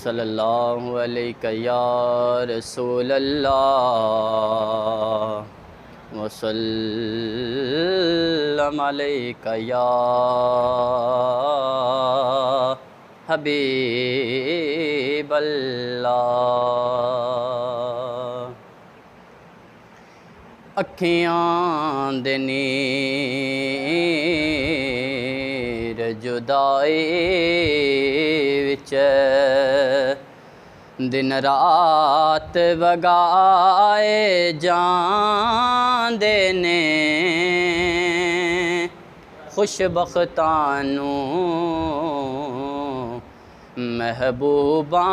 صلی اللہ علیہ یا رسول اللہ وسلم علیک یا حبیب اللہ۔ اکھیاں دے نیر جدائی وچ دن رات وگائے جاندے نے، خوش بختانوں محبوباں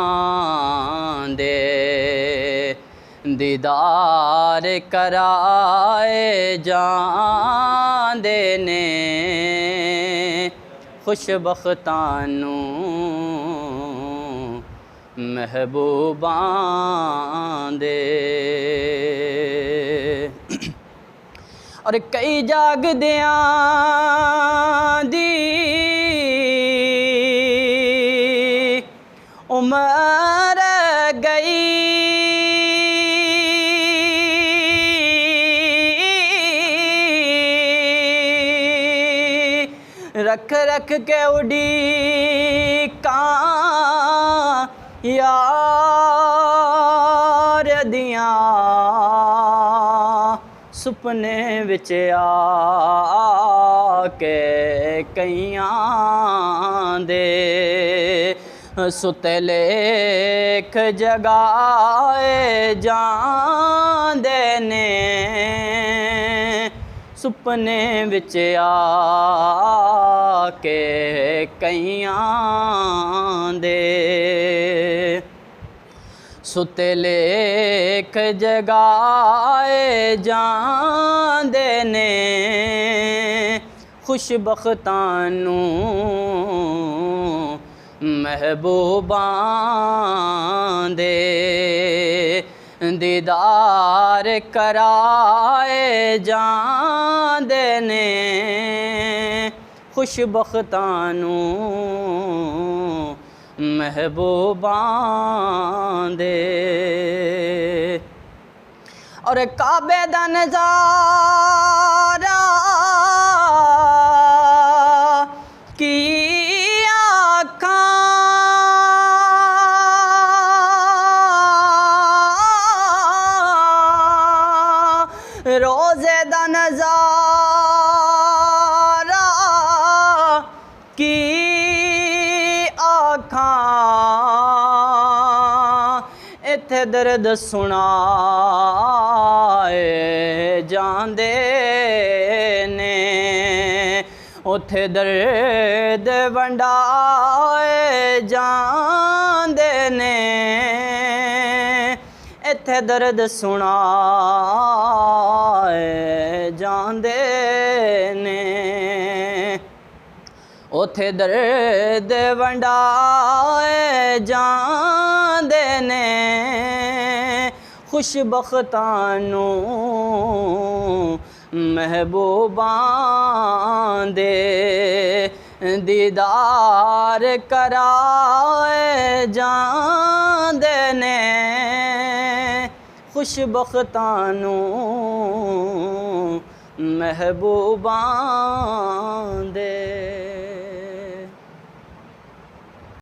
دے دیدار کرائے جاندے نے، خوش بختانوں محبوباں دے۔ اور کئی جاگدیاں دی عمر گئی، رکھ رکھ کے اڈیکاں یار دیاں، سپنے وچ آ کے کئیاں دے ستے لیکھ جگائے جاندے نے، سپنے وچ آ کے کئیاں دے ستے لیکھ جگائے جاندے نے، خوش بختانوں محبوباں دے دیدار کرائے جاندے نے، خوش بختانوں محبوباں دے۔ اور کعبے دا نظارہ کی روزے دا نظارہ کی آکھاں، ایتھے درد سنائے جاندے نے، اوتھے درد ونڈائے جاندے نے، ایتھے درد سنائے جاندے نے، اوتھے درد ونڈائے جاندے نے، خوش بختانوں محبوباں دے دیدار کرائے جاندے نے، خوش بختانوں محبوباں دے۔